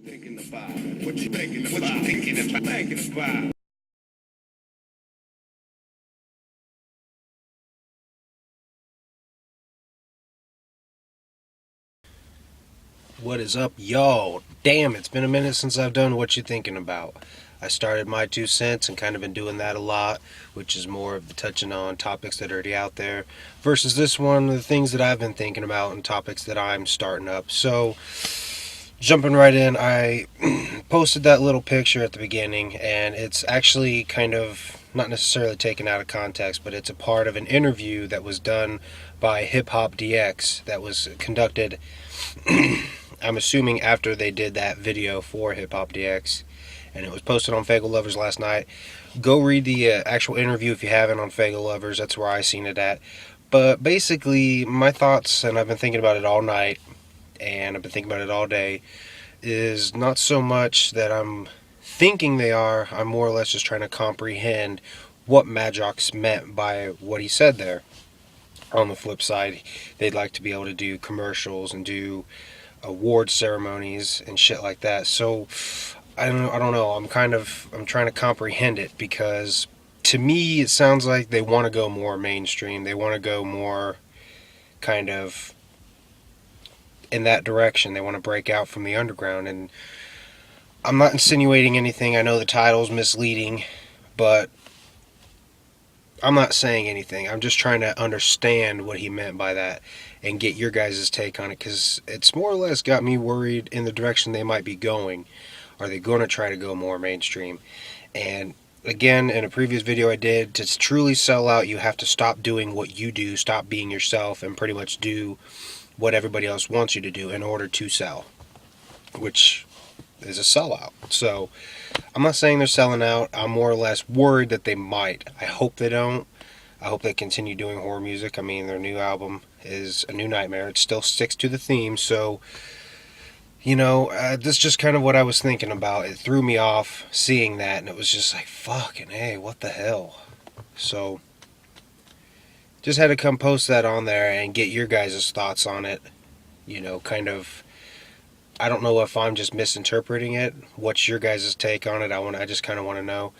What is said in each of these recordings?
Thinking about what you thinking about? What you thinking about? What is up, y'all? Damn, it's been a minute since I've done What You Thinking About. I started my 2 cents and kind of been doing that a lot, which is more of the touching on topics that are already out there, versus this one, the things that I've been thinking about and topics that I'm starting up. So, jumping right in, I posted that little picture at the beginning, and it's actually kind of not necessarily taken out of context, but it's a part of an interview that was done by Hip Hop DX that was conducted, I'm assuming, after they did that video for Hip Hop DX, and it was posted on Fagel Lovers last night. Go read the actual interview if you haven't on Fagel Lovers. That's where I seen it at. But basically, my thoughts, and I've been thinking about it all night, and I've been thinking about it all day, is not so much that I'm thinking they are. I'm more or less just trying to comprehend what Madrox meant by what he said there. On the flip side, they'd like to be able to do commercials and do award ceremonies and shit like that. So I don't know. I'm trying to comprehend it, because to me it sounds like they want to go more mainstream. They want to go more kind of in that direction. They want to break out from the underground, and I'm not insinuating anything. I know the title's misleading, but I'm not saying anything. I'm just trying to understand what he meant by that and get your guys' take on it, because it's more or less got me worried in the direction they might be going. Are they going to try to go more mainstream? And again, in a previous video I did, to truly sell out, you have to stop doing what you do, stop being yourself, and pretty much do what everybody else wants you to do in order to sell, which is a sellout. So I'm not saying they're selling out. I'm more or less worried that they might. I hope they don't. I hope they continue doing horror music. I mean, their new album is A New Nightmare. It still sticks to the theme. So, this is just kind of what I was thinking about. It threw me off seeing that, and it was just like, fucking hey, what the hell? So, just had to come post that on there and get your guys' thoughts on it. Kind of, I don't know if I'm just misinterpreting it. What's your guys' take on it? I just kind of want to know.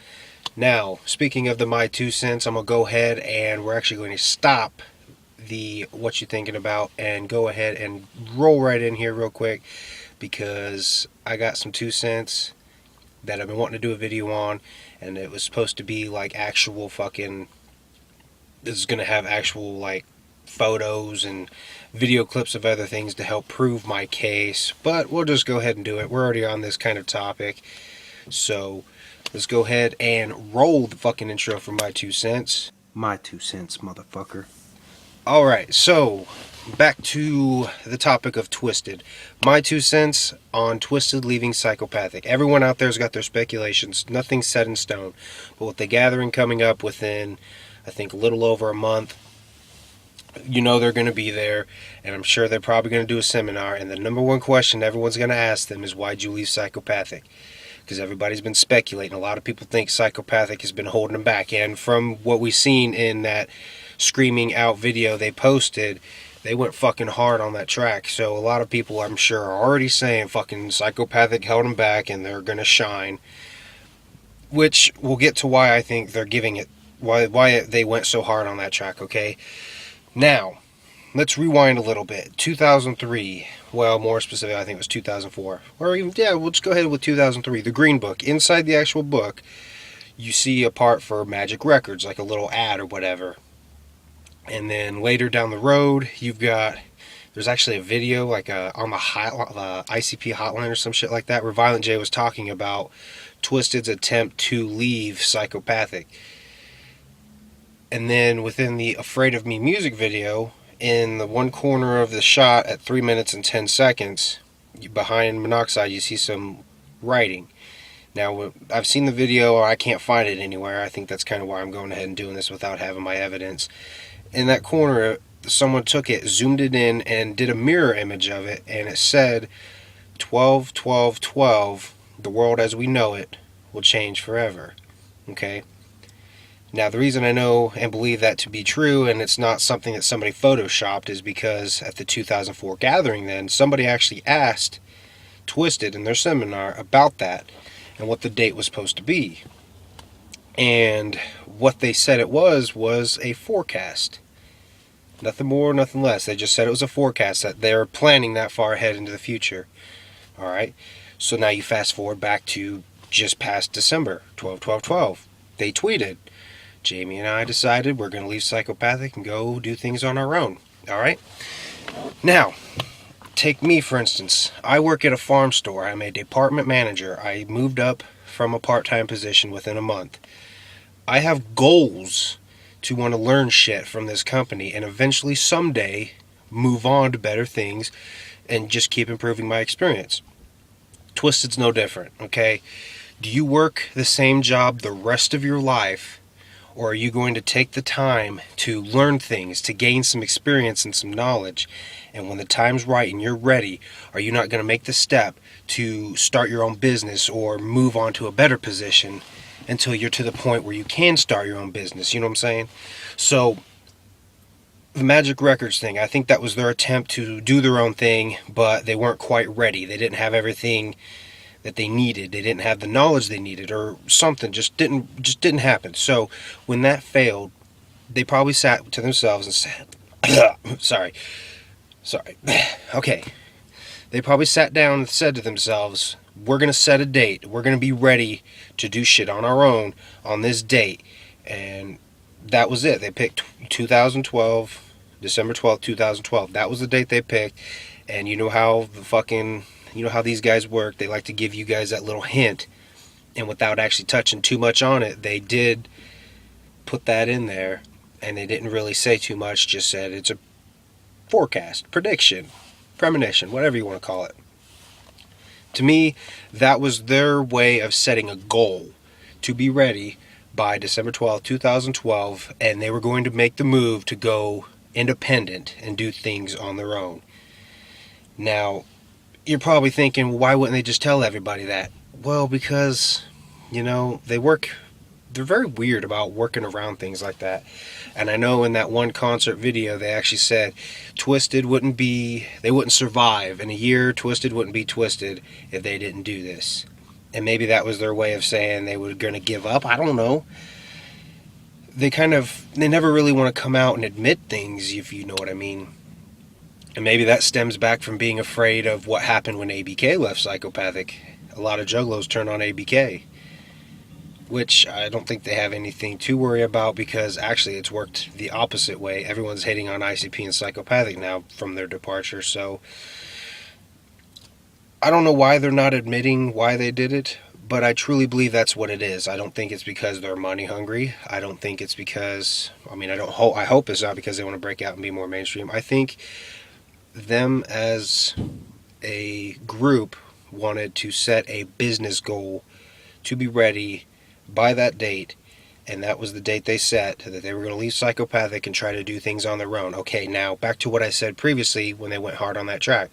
Now, speaking of the my 2 cents, I'm going to go ahead and we're actually going to stop the What You Thinking About and go ahead and roll right in here real quick, because I got some 2 cents that I've been wanting to do a video on, and it was supposed to be like actual fucking, this is going to have actual like photos and video clips of other things to help prove my case, but we'll just go ahead and do it. We're already on this kind of topic, so let's go ahead and roll the fucking intro for my 2 cents. My 2 cents, motherfucker. Alright, so back to the topic of Twiztid. My 2 cents on Twiztid leaving Psychopathic. Everyone out there's got their speculations. Nothing's set in stone. But with the gathering coming up within, I think, a little over a month, they're going to be there, and I'm sure they're probably going to do a seminar, and the number one question everyone's going to ask them is, why'd you leave Psychopathic? Because everybody's been speculating. A lot of people think Psychopathic has been holding them back, and from what we've seen in that Screaming Out video they posted, they went fucking hard on that track. So a lot of people, I'm sure, are already saying fucking Psychopathic held them back and they're going to shine, which we'll get to why I think they're giving it, why they went so hard on that track, okay? Now, let's rewind a little bit. 2003, well, more specific, I think it was 2004. Or even, yeah, we'll just go ahead with 2003. The Green Book. Inside the actual book, you see a part for Magic Records, like a little ad or whatever. And then later down the road, there's actually a video, like on the ICP hotline or some shit like that, where Violent J was talking about Twiztid's attempt to leave Psychopathic. And then within the Afraid of Me music video, in the one corner of the shot at 3 minutes and 10 seconds, behind Monoxide, you see some writing. Now, I've seen the video, I can't find it anywhere. I think that's kind of why I'm going ahead and doing this without having my evidence. In that corner, someone took it, zoomed it in, and did a mirror image of it, and it said, 12-12-12, the world as we know it will change forever. Okay? Now, the reason I know and believe that to be true, and it's not something that somebody photoshopped, is because at the 2004 gathering then, somebody actually asked Twiztid in their seminar about that and what the date was supposed to be. And what they said it was a forecast. Nothing more, nothing less. They just said it was a forecast, that they're planning that far ahead into the future. Alright? So now you fast forward back to just past December, 12/12/12. They tweeted, Jamie and I decided we're going to leave Psychopathic and go do things on our own. Alright? Now, take me for instance. I work at a farm store. I'm a department manager. I moved up from a part-time position within a month. I have goals to want to learn shit from this company and eventually someday move on to better things and just keep improving my experience. Twiztid's no different, okay? Do you work the same job the rest of your life, or are you going to take the time to learn things, to gain some experience and some knowledge, and when the time's right and you're ready, are you not going to make the step to start your own business or move on to a better position until you're to the point where you can start your own business? You know what I'm saying? So the Magic Records thing, I think that was their attempt to do their own thing, but they weren't quite ready. They didn't have everything that they needed. They didn't have the knowledge they needed, or something just didn't happen. So when that failed, they probably sat to themselves and said sorry. Okay. They probably sat down and said to themselves, we're going to set a date. We're going to be ready to do shit on our own on this date. And that was it. They picked 2012, December 12th, 2012. That was the date they picked. And you know how these guys work. They like to give you guys that little hint. And without actually touching too much on it, they did put that in there. And they didn't really say too much. Just said it's a forecast, prediction, premonition, whatever you want to call it. To me, that was their way of setting a goal to be ready by December 12th, 2012, and they were going to make the move to go independent and do things on their own. Now, you're probably thinking, why wouldn't they just tell everybody that? Well, because, they're very weird about working around things like that. And I know in that one concert video, they actually said Twiztid wouldn't survive. In a year, Twiztid wouldn't be Twiztid if they didn't do this. And maybe that was their way of saying they were going to give up. I don't know. They never really want to come out and admit things, if you know what I mean. And maybe that stems back from being afraid of what happened when ABK left Psychopathic. A lot of juggalos turned on ABK, which I don't think they have anything to worry about, because actually it's worked the opposite way. Everyone's hating on ICP and Psychopathic now from their departure, so I don't know why they're not admitting why they did it, but I truly believe that's what it is. I don't think it's because they're money hungry. I don't think it's because, I hope it's not because they want to break out and be more mainstream. I think them as a group wanted to set a business goal to be ready by that date, and that was the date they set, that they were going to leave Psychopathic and try to do things on their own. Okay, now back to what I said previously when they went hard on that track.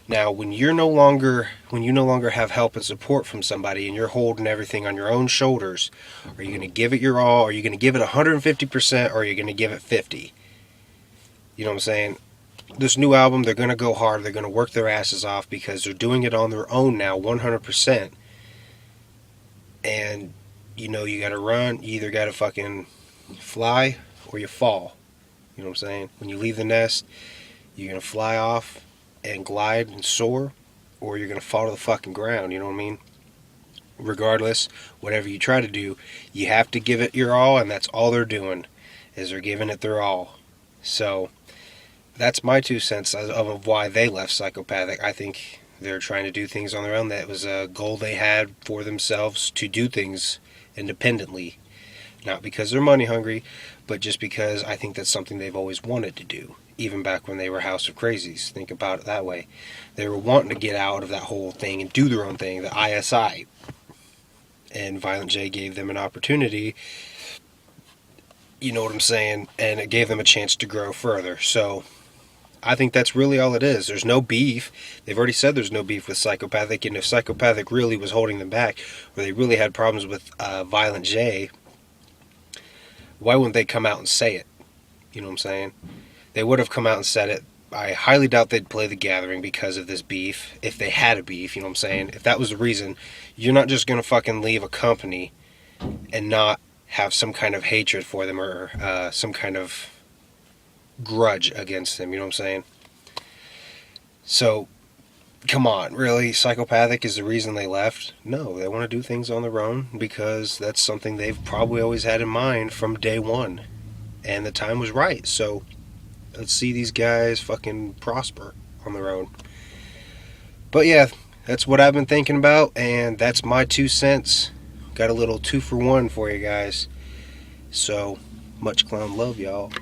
Now, when you no longer have help and support from somebody and you're holding everything on your own shoulders, are you going to give it your all? Are you going to give it 150%, or are you going to give it 50? You know what I'm saying? This new album, they're going to go hard. They're going to work their asses off because they're doing it on their own now, 100%. And, you got to run. You either got to fucking fly or you fall. You know what I'm saying? When you leave the nest, you're going to fly off and glide and soar, or you're going to fall to the fucking ground. You know what I mean? Regardless, whatever you try to do, you have to give it your all, and that's all they're doing, is they're giving it their all. So that's my 2 cents of why they left Psychopathic. I think they're trying to do things on their own. That was a goal they had for themselves, to do things independently. Not because they're money hungry, but just because I think that's something they've always wanted to do. Even back when they were House of Crazies. Think about it that way. They were wanting to get out of that whole thing and do their own thing, the ISI. And Violent J gave them an opportunity, you know what I'm saying, and it gave them a chance to grow further. So I think that's really all it is. There's no beef. They've already said there's no beef with Psychopathic, and if Psychopathic really was holding them back, or they really had problems with Violent J, why wouldn't they come out and say it? You know what I'm saying? They would have come out and said it I highly doubt they'd play the Gathering because of this beef. If they had a beef, you know what I'm saying? If that was the reason, you're not just gonna fucking leave a company and not have some kind of hatred for them or some kind of grudge against them. You know what I'm saying? So, come on, really? Psychopathic is the reason they left? No, they want to do things on their own because that's something they've probably always had in mind from day one. And the time was right. So, let's see these guys fucking prosper on their own. But yeah, that's what I've been thinking about, and that's my 2 cents. Got a little 2 for 1 for you guys. So, much clown love, y'all.